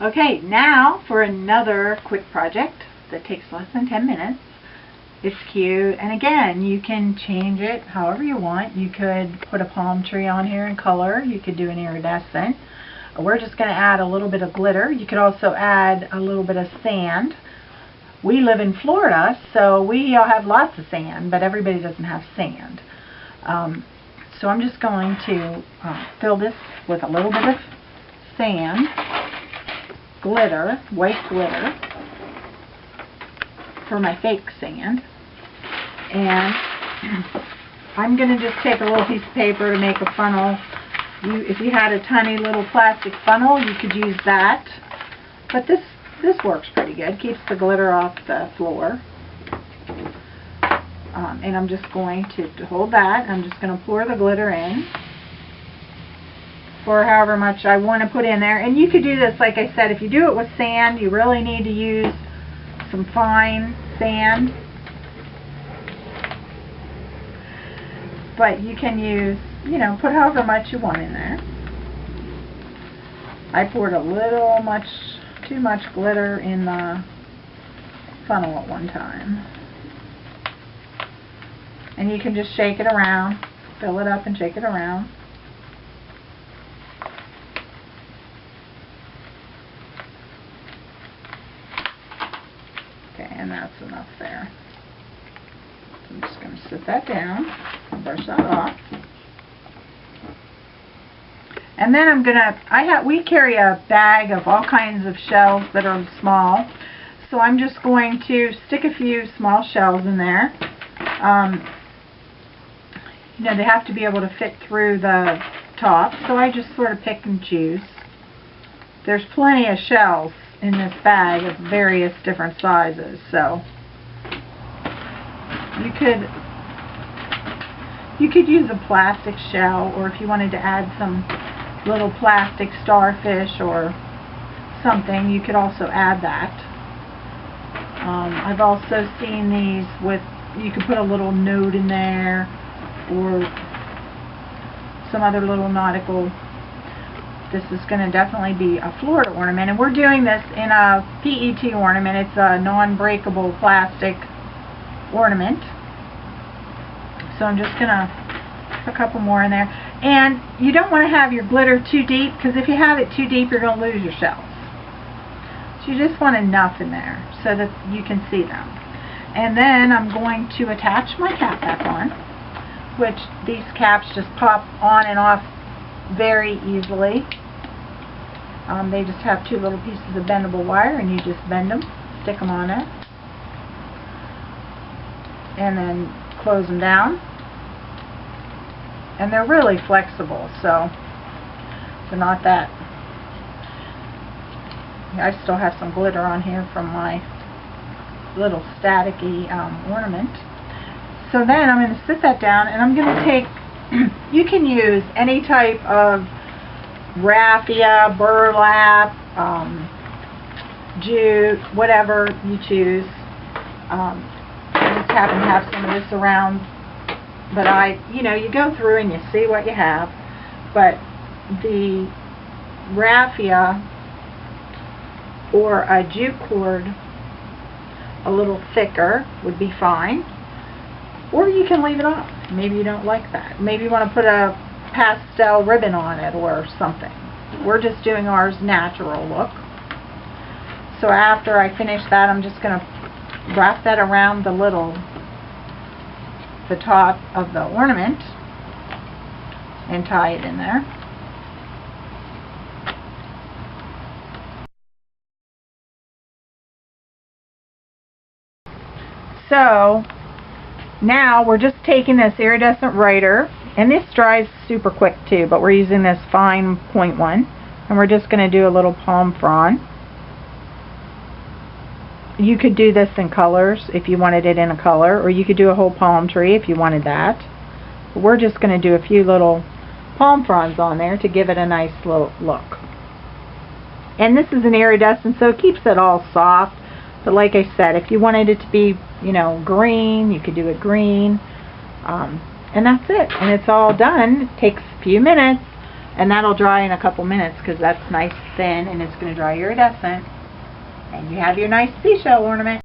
Okay, now for another quick project that takes less than 10 minutes. It's cute, and again, you can change it however you want. You could put a palm tree on here in color. You could do an iridescent. We're just going to add a little bit of glitter. You could also add a little bit of sand. We live in Florida, so we have lots of sand, but everybody doesn't have sand. So I'm just going to fill this with a little bit of sand, glitter, white glitter, for my fake sand. And I'm going to just take a little piece of paper to make a funnel. If you had a tiny little plastic funnel, you could use that. But this works pretty good. Keeps the glitter off the floor. And I'm just going to hold that. I'm just going to pour the glitter in for however much I want to put in there. And you could do this, like I said, if you do it with sand, you really need to use some fine sand. But you can use, put however much you want in there. I poured a little too much glitter in the funnel at one time. And you can just shake it around, fill it up and shake it around. Okay, and that's enough there. So I'm just going to set that down and brush that off. And then I'm going to, we carry a bag of all kinds of shells that are small. So I'm just going to stick a few small shells in there. They have to be able to fit through the top, so I just sort of pick and choose. There's plenty of shells in this bag of various different sizes, so you could use a plastic shell, or if you wanted to add some little plastic starfish or something, you could also add that. I've also seen these with, you could put a little note in there, or some other little nautical. This is going to definitely be a Florida ornament, and we're doing this in a PET ornament. It's a non-breakable plastic ornament. So I'm just going to put a couple more in there. And you don't want to have your glitter too deep, because if you have it too deep, you're going to lose your shells. So you just want enough in there so that you can see them. And then I'm going to attach my cap back on, which these caps just pop on and off very easily. They just have two little pieces of bendable wire, and you just bend them, stick them on it, and then close them down. And they're really flexible, so they're not that. I still have some glitter on here from my little staticky ornament. So then I'm going to sit that down, and I'm going to take, you can use any type of raffia, burlap, jute, whatever you choose. I just happen to have some of this around, but you go through and you see what you have. But the raffia or a jute cord, a little thicker, would be fine. Or you can leave it off. Maybe you don't like that. Maybe you want to put a pastel ribbon on it or something. We're just doing ours natural look. So after I finish that, I'm just going to wrap that around the top of the ornament and tie it in there. So now we're just taking this iridescent writer, and this dries super quick too, but we're using this fine 0.1, and we're just going to do a little palm frond. You could do this in colors if you wanted it in a color, or you could do a whole palm tree if you wanted that. But we're just going to do a few little palm fronds on there to give it a nice little look. And this is an iridescent, so it keeps it all soft. But like I said, if you wanted it to be, green, you could do it green. And that's it. And it's all done. It takes a few minutes. And that'll dry in a couple minutes because that's nice thin and it's going to dry iridescent. And you have your nice seashell ornament.